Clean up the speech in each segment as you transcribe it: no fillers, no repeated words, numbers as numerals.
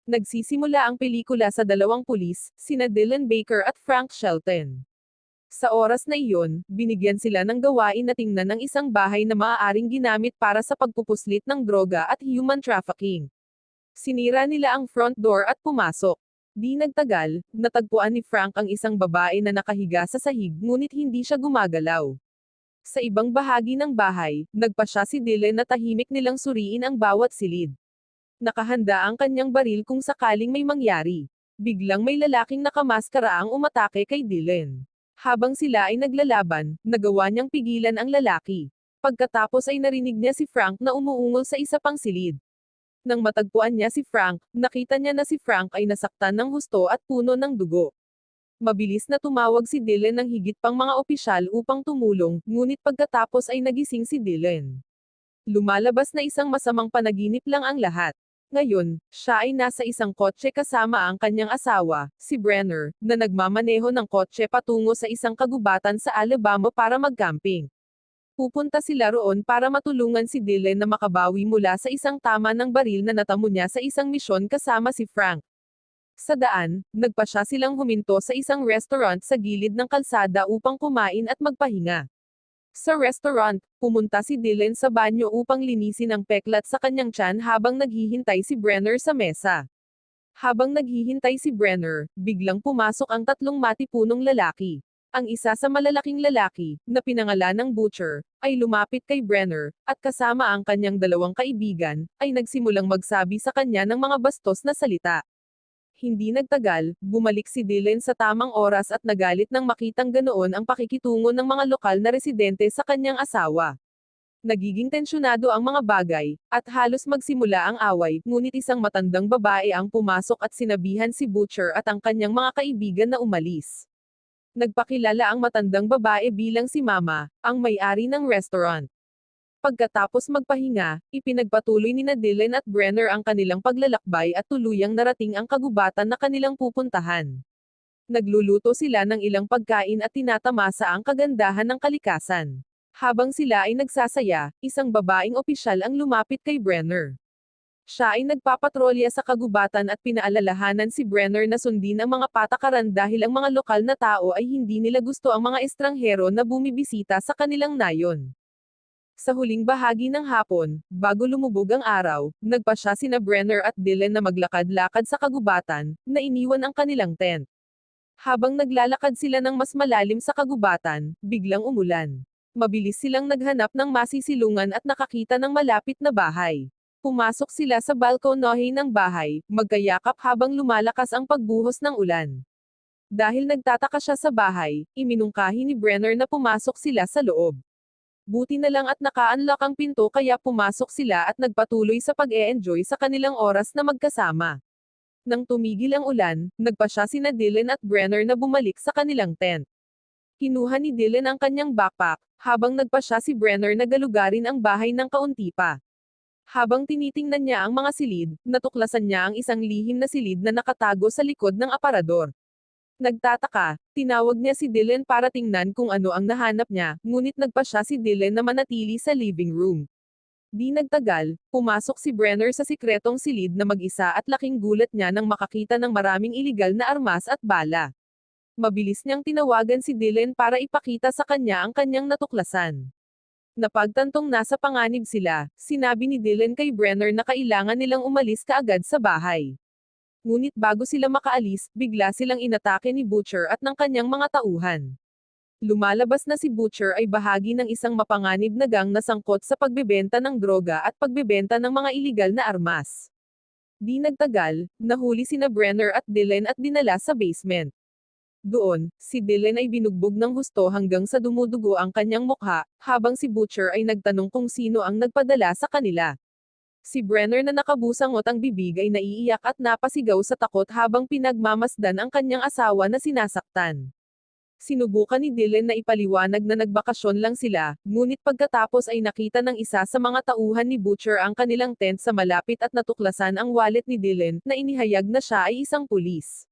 Nagsisimula ang pelikula sa dalawang pulis, sina Dylan Baker at Frank Shelton. Sa oras na iyon, binigyan sila ng gawain na tingnan ng isang bahay na maaaring ginamit para sa pagpupuslit ng droga at human trafficking. Sinira nila ang front door at pumasok. Di nagtagal, natagpuan ni Frank ang isang babae na nakahiga sa sahig ngunit hindi siya gumagalaw. Sa ibang bahagi ng bahay, nagpasya si Dylan na tahimik nilang suriin ang bawat silid. Nakahanda ang kanyang baril kung sakaling may mangyari. Biglang may lalaking nakamaskara ang umatake kay Dylan. Habang sila ay naglalaban, nagawa niyang pigilan ang lalaki. Pagkatapos ay narinig niya si Frank na umuungol sa isa pang silid. Nang matagpuan niya si Frank, nakita niya na si Frank ay nasaktan ng husto at puno ng dugo. Mabilis na tumawag si Dylan ng higit pang mga opisyal upang tumulong, ngunit pagkatapos ay nagising si Dylan. Lumalabas na isang masamang panaginip lang ang lahat. Ngayon, siya ay nasa isang kotse kasama ang kanyang asawa, si Brenner, na nagmamaneho ng kotse patungo sa isang kagubatan sa Alabama para mag-camping. Pupunta sila roon para matulungan si Dylan na makabawi mula sa isang tama ng baril na natamo niya sa isang misyon kasama si Frank. Sa daan, nagpasya silang huminto sa isang restaurant sa gilid ng kalsada upang kumain at magpahinga. Sa restaurant, pumunta si Dylan sa banyo upang linisin ang peklat sa kanyang tiyan habang naghihintay si Brenner sa mesa. Habang naghihintay si Brenner, biglang pumasok ang tatlong matipunong lalaki. Ang isa sa malalaking lalaki, na pinangalan ng Butcher, ay lumapit kay Brenner, at kasama ang kanyang dalawang kaibigan, ay nagsimulang magsabi sa kanya ng mga bastos na salita. Hindi nagtagal, bumalik si Dylan sa tamang oras at nagalit nang makitang ganoon ang pakikitungo ng mga lokal na residente sa kanyang asawa. Nagiging tensyonado ang mga bagay, at halos magsimula ang away, ngunit isang matandang babae ang pumasok at sinabihan si Butcher at ang kanyang mga kaibigan na umalis. Nagpakilala ang matandang babae bilang si Mama, ang may-ari ng restaurant. Pagkatapos magpahinga, ipinagpatuloy ni Dylan at Brenner ang kanilang paglalakbay at tuluyang narating ang kagubatan na kanilang pupuntahan. Nagluluto sila ng ilang pagkain at tinatamasa ang kagandahan ng kalikasan. Habang sila ay nagsasaya, isang babaeng opisyal ang lumapit kay Brenner. Siya ay nagpapatrolya sa kagubatan at pinaalalahanan si Brenner na sundin ang mga patakaran dahil ang mga lokal na tao ay hindi nila gusto ang mga estranghero na bumibisita sa kanilang nayon. Sa huling bahagi ng hapon, bago lumubog ang araw, nagpasya sina Brenner at Dylan na maglakad-lakad sa kagubatan, na iniwan ang kanilang tent. Habang naglalakad sila ng mas malalim sa kagubatan, biglang umulan. Mabilis silang naghanap ng masisilungan at nakakita ng malapit na bahay. Pumasok sila sa balkonahe ng bahay, magkayakap habang lumalakas ang pagbuhos ng ulan. Dahil nagtataka siya sa bahay, iminungkahi ni Brenner na pumasok sila sa loob. Buti na lang at naka-unlock ang pinto kaya pumasok sila at nagpatuloy sa pag-e-enjoy sa kanilang oras na magkasama. Nang tumigil ang ulan, nagpasya sina Dylan at Brenner na bumalik sa kanilang tent. Kinuha ni Dylan ang kanyang backpack, habang nagpasya si Brenner na galugarin ang bahay ng kaunti pa. Habang tinitingnan niya ang mga silid, natuklasan niya ang isang lihim na silid na nakatago sa likod ng aparador. Nagtataka, tinawag niya si Dylan para tingnan kung ano ang nahanap niya, ngunit nagpasya si Dylan na manatili sa living room. Di nagtagal, pumasok si Brenner sa sikretong silid na mag-isa at laking gulat niya nang makakita ng maraming iligal na armas at bala. Mabilis niyang tinawagan si Dylan para ipakita sa kanya ang kanyang natuklasan. Napagtantong nasa panganib sila, sinabi ni Dylan kay Brenner na kailangan nilang umalis kaagad sa bahay. Ngunit bago sila makaalis, bigla silang inatake ni Butcher at ng kanyang mga tauhan. Lumalabas na si Butcher ay bahagi ng isang mapanganib na gang na sangkot sa pagbebenta ng droga at pagbebenta ng mga iligal na armas. Di nagtagal, nahuli sina Brenner at Dylan at dinala sa basement. Doon, si Dylan ay binugbog ng husto hanggang sa dumudugo ang kanyang mukha, habang si Butcher ay nagtanong kung sino ang nagpadala sa kanila. Si Brenner na nakabusangot ang bibig ay naiiyak at napasigaw sa takot habang pinagmamasdan ang kanyang asawa na sinasaktan. Sinubukan ni Dylan na ipaliwanag na nagbakasyon lang sila, ngunit pagkatapos ay nakita ng isa sa mga tauhan ni Butcher ang kanilang tent sa malapit at natuklasan ang wallet ni Dylan, na inihayag na siya ay isang pulis.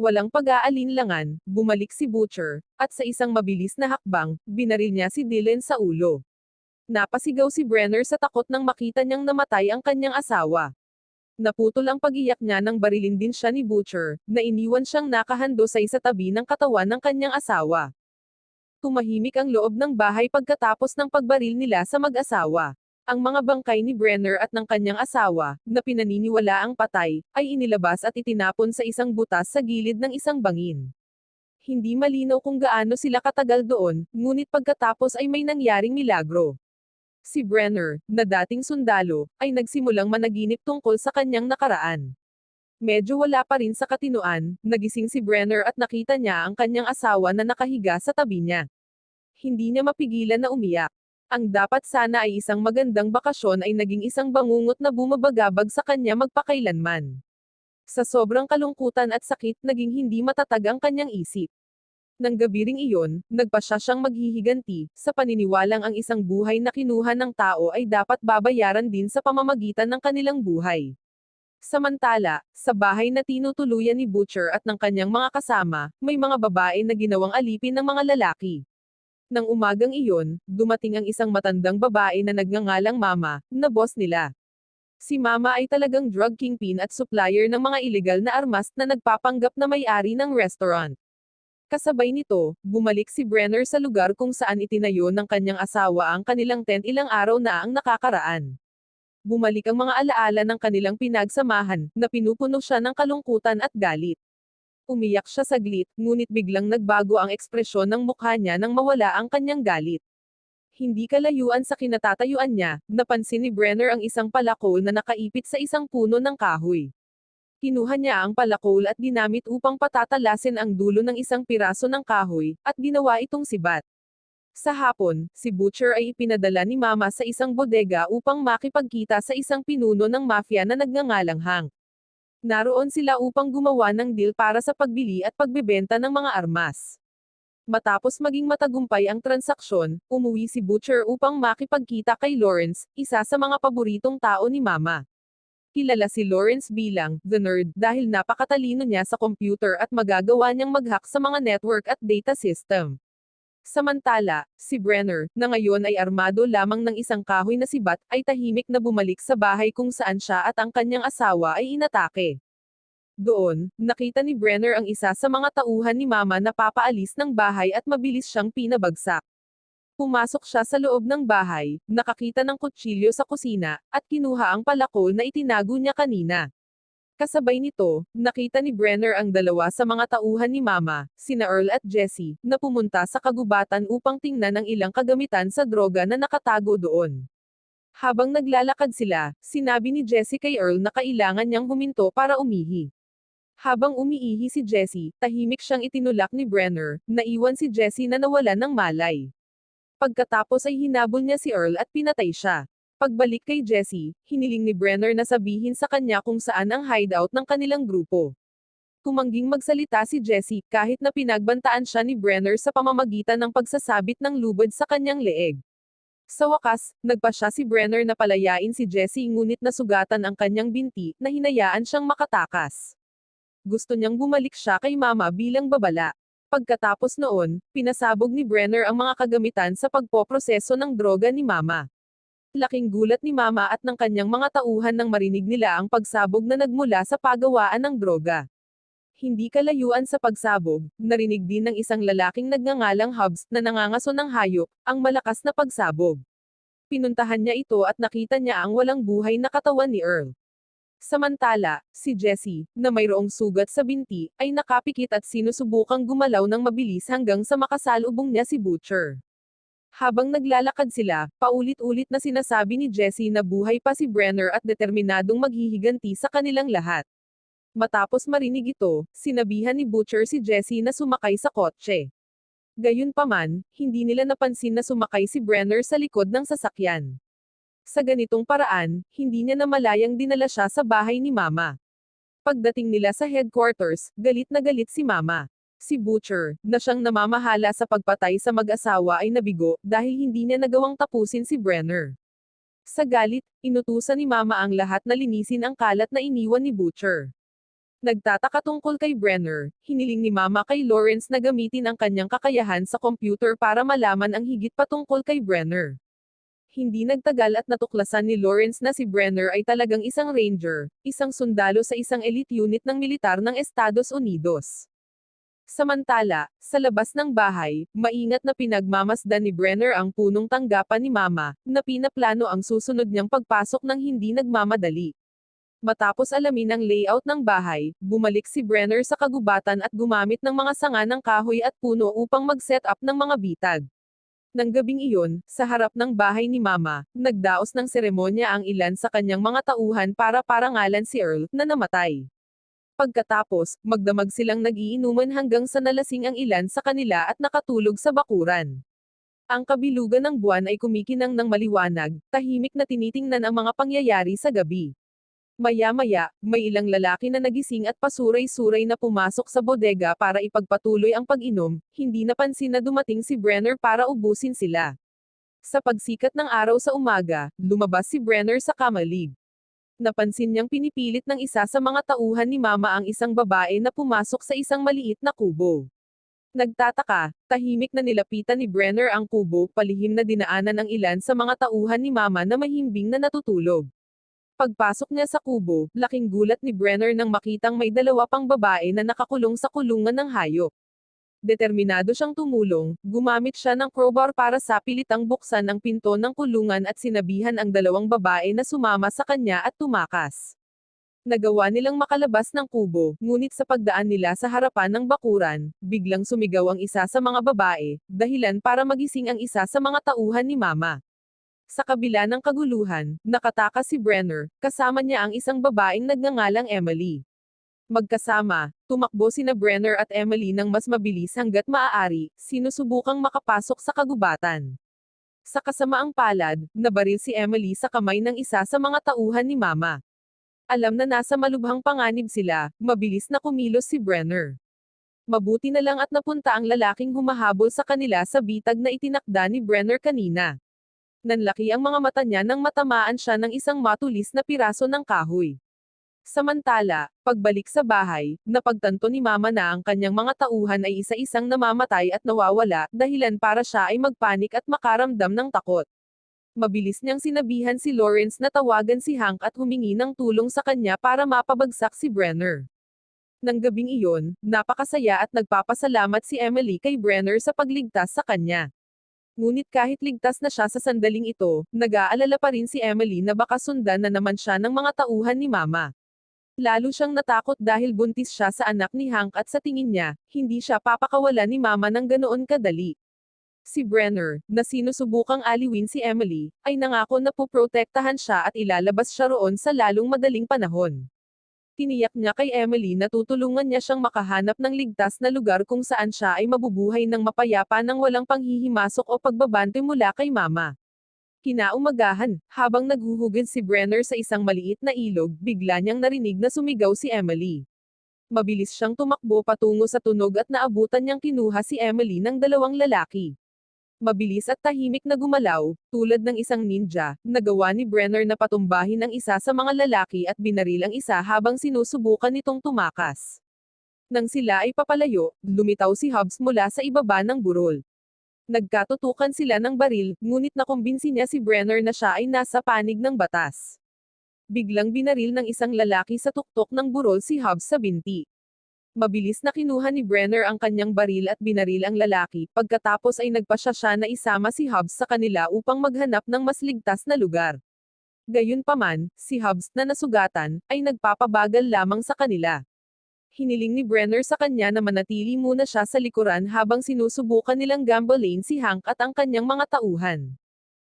Walang pag-aalinlangan, bumalik si Butcher, at sa isang mabilis na hakbang, binaril niya si Dylan sa ulo. Napasigaw si Brenner sa takot nang makita niyang namatay ang kanyang asawa. Naputol ang pag-iyak niya nang barilin din siya ni Butcher, na iniwan siyang nakahandosay sa tabi ng katawan ng kanyang asawa. Tumahimik ang loob ng bahay pagkatapos ng pagbaril nila sa mag-asawa. Ang mga bangkay ni Brenner at ng kanyang asawa, na pinaniniwala ang patay, ay inilabas at itinapon sa isang butas sa gilid ng isang bangin. Hindi malinaw kung gaano sila katagal doon, ngunit pagkatapos ay may nangyaring milagro. Si Brenner, na dating sundalo, ay nagsimulang managinip tungkol sa kanyang nakaraan. Medyo wala pa rin sa katinoan, nagising si Brenner at nakita niya ang kanyang asawa na nakahiga sa tabi niya. Hindi niya mapigilan na umiyak. Ang dapat sana ay isang magandang bakasyon ay naging isang bangungot na bumabagabag sa kanya magpakailanman. Sa sobrang kalungkutan at sakit, naging hindi matatag ang kanyang isip. Nang gabi ring iyon, nagpasya siyang maghihiganti, sa paniniwalang ang isang buhay na kinuha ng tao ay dapat babayaran din sa pamamagitan ng kanilang buhay. Samantala, sa bahay na tinutuluyan ni Butcher at ng kanyang mga kasama, may mga babae na ginawang alipin ng mga lalaki. Nang umagang iyon, dumating ang isang matandang babae na nagngangalang Mama, na boss nila. Si Mama ay talagang drug kingpin at supplier ng mga illegal na armas na nagpapanggap na may-ari ng restaurant. Kasabay nito, bumalik si Brenner sa lugar kung saan itinayo ng kanyang asawa ang kanilang tent ilang araw na ang nakakaraan. Bumalik ang mga alaala ng kanilang pinagsamahan, na pinupuno siya ng kalungkutan at galit. Umiyak siya saglit, ngunit biglang nagbago ang ekspresyon ng mukha niya nang mawala ang kanyang galit. Hindi kalayuan sa kinatatayuan niya, napansin ni Brenner ang isang palakol na nakaipit sa isang puno ng kahoy. Kinuha niya ang palakol at ginamit upang patatalasin ang dulo ng isang piraso ng kahoy, at ginawa itong sibat. Sa hapon, si Butcher ay ipinadala ni Mama sa isang bodega upang makipagkita sa isang pinuno ng mafia na nagngangalang Hank. Naroon sila upang gumawa ng deal para sa pagbili at pagbebenta ng mga armas. Matapos maging matagumpay ang transaksyon, umuwi si Butcher upang makipagkita kay Lawrence, isa sa mga paboritong tao ni Mama. Kilala si Lawrence bilang The Nerd dahil napakatalino niya sa computer at magagawa niyang mag-hack sa mga network at data system. Samantala, si Brenner, na ngayon ay armado lamang ng isang kahoy na sibat, ay tahimik na bumalik sa bahay kung saan siya at ang kanyang asawa ay inatake. Doon, nakita ni Brenner ang isa sa mga tauhan ni Mama na papaalis ng bahay at mabilis siyang pinabagsak. Pumasok siya sa loob ng bahay, nakakita ng kutsilyo sa kusina, at kinuha ang palakol na itinago niya kanina. Kasabay nito, nakita ni Brenner ang dalawa sa mga tauhan ni Mama, sina Earl at Jesse, na pumunta sa kagubatan upang tingnan ang ilang kagamitan sa droga na nakatago doon. Habang naglalakad sila, sinabi ni Jesse kay Earl na kailangan niyang huminto para umihi. Habang umiihi si Jesse, tahimik siyang itinulak ni Brenner, naiwan si Jesse na nawalan ng malay. Pagkatapos ay hinabol niya si Earl at pinatay siya. Pagbalik kay Jesse, hiniling ni Brenner na sabihin sa kanya kung saan ang hideout ng kanilang grupo. Tumangging magsalita si Jesse, kahit na pinagbantaan siya ni Brenner sa pamamagitan ng pagsasabit ng lubid sa kanyang leeg. Sa wakas, nagpasya si Brenner na palayain si Jesse ngunit nasugatan ang kanyang binti, na hinayaan siyang makatakas. Gusto niyang bumalik siya kay Mama bilang babala. Pagkatapos noon, pinasabog ni Brenner ang mga kagamitan sa pagpoproseso ng droga ni Mama. Laking gulat ni Mama at ng kanyang mga tauhan nang marinig nila ang pagsabog na nagmula sa pagawaan ng droga. Hindi kalayuan sa pagsabog, narinig din ng isang lalaking nagngangalang Hobbs na nangangaso ng hayop, ang malakas na pagsabog. Pinuntahan niya ito at nakita niya ang walang buhay na katawan ni Earl. Samantala, si Jesse, na mayroong sugat sa binti, ay nakapikit at sinusubukang gumalaw ng mabilis hanggang sa makasalubong niya si Butcher. Habang naglalakad sila, paulit-ulit na sinasabi ni Jesse na buhay pa si Brenner at determinadong maghihiganti sa kanilang lahat. Matapos marinig ito, sinabihan ni Butcher si Jesse na sumakay sa kotse. Gayunpaman, hindi nila napansin na sumakay si Brenner sa likod ng sasakyan. Sa ganitong paraan, hindi niya namalayang dinala siya sa bahay ni Mama. Pagdating nila sa headquarters, galit na galit si Mama. Si Butcher, na siyang namamahala sa pagpatay sa mag-asawa ay nabigo, dahil hindi niya nagawang tapusin si Brenner. Sa galit, inutusan ni Mama ang lahat na linisin ang kalat na iniwan ni Butcher. Nagtataka tungkol kay Brenner, hiniling ni Mama kay Lawrence na gamitin ang kanyang kakayahan sa computer para malaman ang higit patungkol kay Brenner. Hindi nagtagal at natuklasan ni Lawrence na si Brenner ay talagang isang ranger, isang sundalo sa isang elite unit ng militar ng Estados Unidos. Samantala, sa labas ng bahay, maingat na pinagmamasdan ni Brenner ang punong tanggapan ni Mama, na pinaplano ang susunod niyang pagpasok ng hindi nagmamadali. Matapos alamin ang layout ng bahay, bumalik si Brenner sa kagubatan at gumamit ng mga sanga ng kahoy at puno upang mag-set up ng mga bitag. Nang gabing iyon, sa harap ng bahay ni Mama, nagdaos ng seremonya ang ilan sa kanyang mga tauhan para parangalan si Earl, na namatay. Pagkatapos, magdamag silang nagiinuman hanggang sa nalasing ang ilan sa kanila at nakatulog sa bakuran. Ang kabilugan ng buwan ay kumikinang ng maliwanag, tahimik na tinitingnan ang mga pangyayari sa gabi. Maya-maya, may ilang lalaki na nagising at pasuray-suray na pumasok sa bodega para ipagpatuloy ang pag-inom, hindi napansin na dumating si Brenner para ubusin sila. Sa pagsikat ng araw sa umaga, lumabas si Brenner sa kamalig. Napansin niyang pinipilit ng isa sa mga tauhan ni Mama ang isang babae na pumasok sa isang maliit na kubo. Nagtataka, tahimik na nilapitan ni Brenner ang kubo, palihim na dinaanan ang ilan sa mga tauhan ni Mama na mahimbing na natutulog. Pagpasok niya sa kubo, laking gulat ni Brenner nang makitang may dalawa pang babae na nakakulong sa kulungan ng hayop. Determinado siyang tumulong, gumamit siya ng crowbar para sapilitang buksan ang pinto ng kulungan at sinabihan ang dalawang babae na sumama sa kanya at tumakas. Nagawa nilang makalabas ng kubo, ngunit sa pagdaan nila sa harapan ng bakuran, biglang sumigaw ang isa sa mga babae, dahilan para magising ang isa sa mga tauhan ni Mama. Sa kabila ng kaguluhan, nakatakas si Brenner, kasama niya ang isang babaeng nagngangalang Emily. Magkasama, tumakbo sina Brenner at Emily nang mas mabilis hanggat maaari, sinusubukang makapasok sa kagubatan. Sa kasamaang palad, nabaril si Emily sa kamay ng isa sa mga tauhan ni Mama. Alam na nasa malubhang panganib sila, mabilis na kumilos si Brenner. Mabuti na lang at napunta ang lalaking humahabol sa kanila sa bitag na itinakda ni Brenner kanina. Nanlaki ang mga mata niya nang matamaan siya ng isang matulis na piraso ng kahoy. Samantala, pagbalik sa bahay, napagtanto ni Mama na ang kanyang mga tauhan ay isa-isang namamatay at nawawala, dahilan para siya ay magpanik at makaramdam ng takot. Mabilis niyang sinabihan si Lawrence na tawagan si Hank at humingi ng tulong sa kanya para mapabagsak si Brenner. Nang gabing iyon, napakasaya at nagpapasalamat si Emily kay Brenner sa pagligtas sa kanya. Ngunit kahit ligtas na siya sa sandaling ito, nag-aalala pa rin si Emily na baka sundan na naman siya ng mga tauhan ni Mama. Lalo siyang natakot dahil buntis siya sa anak ni Hank at sa tingin niya, hindi siya papakawalan ni Mama ng ganoon kadali. Si Brenner, na sinusubukang aliwin si Emily, ay nangako na puprotektahan siya at ilalabas siya roon sa lalong madaling panahon. Tiniyak niya kay Emily na tutulungan niya siyang makahanap ng ligtas na lugar kung saan siya ay mabubuhay ng mapayapa nang walang panghihimasok o pagbabante mula kay Mama. Kinaumagahan, habang naghuhugid si Brenner sa isang maliit na ilog, bigla niyang narinig na sumigaw si Emily. Mabilis siyang tumakbo patungo sa tunog at naabutan niyang kinuha si Emily ng dalawang lalaki. Mabilis at tahimik na gumalaw, tulad ng isang ninja, nagawa ni Brenner na patumbahin ang isa sa mga lalaki at binaril ang isa habang sinusubukan nitong tumakas. Nang sila ay papalayo, lumitaw si Hobbs mula sa ibaba ng burol. Nagkatutukan sila ng baril, ngunit nakumbinsi niya si Brenner na siya ay nasa panig ng batas. Biglang binaril ng isang lalaki sa tuktok ng burol si Hobbs sa binti. Mabilis na kinuha ni Brenner ang kanyang baril at binaril ang lalaki, pagkatapos ay nagpasya siya na isama si Hobbs sa kanila upang maghanap ng mas ligtas na lugar. Gayunpaman, si Hobbs, na nasugatan, ay nagpapabagal lamang sa kanila. Hiniling ni Brenner sa kanya na manatili muna siya sa likuran habang sinusubukan nilang gambalain si Hank at ang kanyang mga tauhan.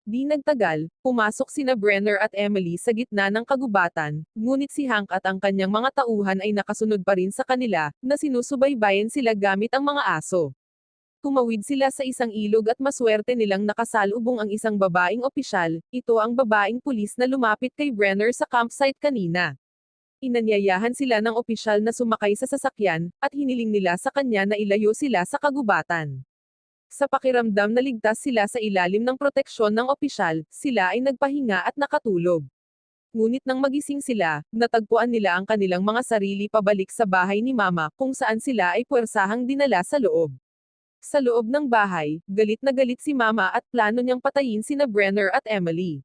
Di nagtagal, pumasok sina Brenner at Emily sa gitna ng kagubatan, ngunit si Hank at ang kanyang mga tauhan ay nakasunod pa rin sa kanila, na sinusubaybayan sila gamit ang mga aso. Tumawid sila sa isang ilog at maswerte nilang nakasalubong ang isang babaeng opisyal, ito ang babaeng pulis na lumapit kay Brenner sa campsite kanina. Inanyayahan sila ng opisyal na sumakay sa sasakyan, at hiniling nila sa kanya na ilayo sila sa kagubatan. Sa pakiramdam na ligtas sila sa ilalim ng proteksyon ng opisyal, sila ay nagpahinga at nakatulog. Ngunit nang magising sila, natagpuan nila ang kanilang mga sarili pabalik sa bahay ni Mama, kung saan sila ay puwersahang dinala sa loob. Sa loob ng bahay, galit na galit si Mama at plano niyang patayin sina Brenner at Emily.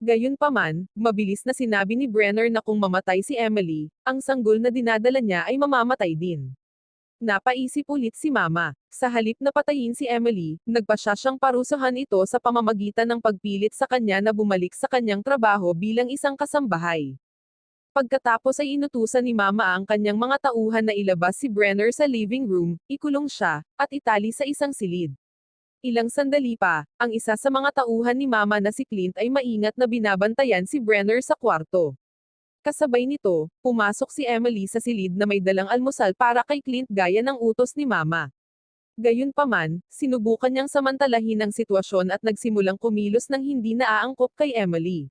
Gayunpaman, mabilis na sinabi ni Brenner na kung mamatay si Emily, ang sanggol na dinadala niya ay mamamatay din. Napaisip ulit si Mama. Sa halip na patayin si Emily, nagpasya siyang parusahan ito sa pamamagitan ng pagpilit sa kanya na bumalik sa kanyang trabaho bilang isang kasambahay. Pagkatapos ay inutusan ni Mama ang kanyang mga tauhan na ilabas si Brenner sa living room, ikulong siya, at itali sa isang silid. Ilang sandali pa, ang isa sa mga tauhan ni Mama na si Clint ay maingat na binabantayan si Brenner sa kwarto. Kasabay nito, pumasok si Emily sa silid na may dalang almusal para kay Clint gaya ng utos ni Mama. Gayunpaman, sinubukan niyang samantalahin ang sitwasyon at nagsimulang kumilos ng hindi naaangkop kay Emily.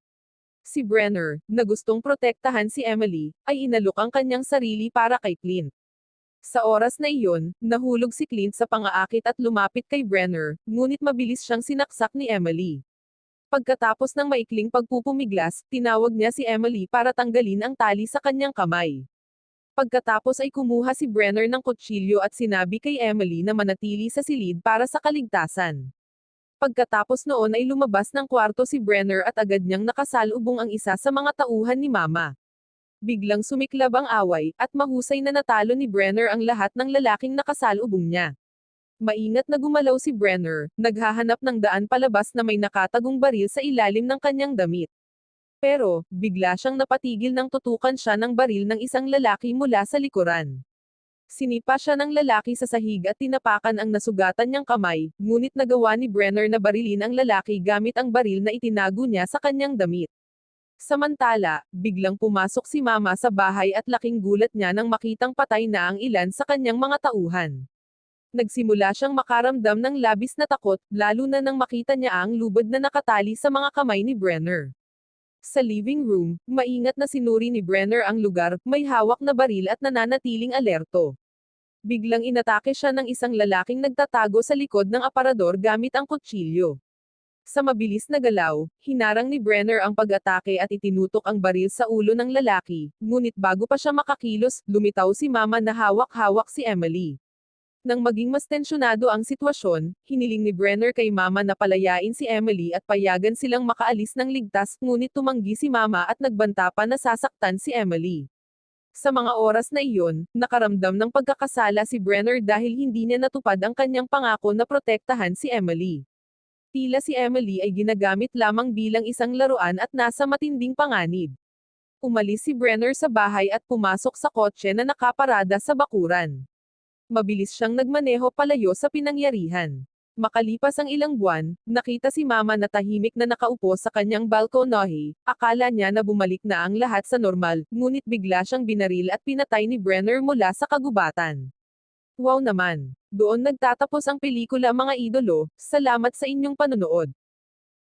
Si Brenner, na gustong protektahan si Emily, ay inalok ang kanyang sarili para kay Clint. Sa oras na iyon, nahulog si Clint sa pangaakit at lumapit kay Brenner, ngunit mabilis siyang sinaksak ni Emily. Pagkatapos ng maikling pagpupumiglas, tinawag niya si Emily para tanggalin ang tali sa kanyang kamay. Pagkatapos ay kumuha si Brenner ng kutsilyo at sinabi kay Emily na manatili sa silid para sa kaligtasan. Pagkatapos noon ay lumabas ng kwarto si Brenner at agad niyang nakasalubong ang isa sa mga tauhan ni Mama. Biglang sumiklab ang away, at mahusay na natalo ni Brenner ang lahat ng lalaking nakasalubong niya. Maingat na gumalaw si Brenner, naghahanap ng daan palabas na may nakatagong baril sa ilalim ng kanyang damit. Pero, bigla siyang napatigil nang tutukan siya ng baril ng isang lalaki mula sa likuran. Sinipa siya ng lalaki sa sahig at tinapakan ang nasugatan niyang kamay, ngunit nagawa ni Brenner na barilin ang lalaki gamit ang baril na itinago niya sa kanyang damit. Samantala, biglang pumasok si Mama sa bahay at laking gulat niya nang makitang patay na ang ilan sa kanyang mga tauhan. Nagsimula siyang makaramdam ng labis na takot, lalo na nang makita niya ang lubid na nakatali sa mga kamay ni Brenner. Sa living room, maingat na sinuri ni Brenner ang lugar, may hawak na baril at nananatiling alerto. Biglang inatake siya ng isang lalaking nagtatago sa likod ng aparador gamit ang kutsilyo. Sa mabilis na galaw, hinarang ni Brenner ang pag-atake at itinutok ang baril sa ulo ng lalaki, ngunit bago pa siya makakilos, lumitaw si Mama na hawak-hawak si Emily. Nang maging mas tensyonado ang sitwasyon, hiniling ni Brenner kay Mama na palayain si Emily at payagan silang makaalis ng ligtas, ngunit tumanggi si Mama at nagbanta pa na sasaktan si Emily. Sa mga oras na iyon, nakaramdam ng pagkakasala si Brenner dahil hindi niya natupad ang kanyang pangako na protektahan si Emily. Tila si Emily ay ginagamit lamang bilang isang laruan at nasa matinding panganib. Umalis si Brenner sa bahay at pumasok sa kotse na nakaparada sa bakuran. Mabilis siyang nagmaneho palayo sa pinangyarihan. Makalipas ang ilang buwan, nakita si Mama na tahimik na nakaupo sa kanyang balkonahe. Akala niya na bumalik na ang lahat sa normal, ngunit bigla siyang binaril at pinatay ni Brenner mula sa kagubatan. Wow naman! Doon nagtatapos ang pelikula mga idolo, salamat sa inyong panonood.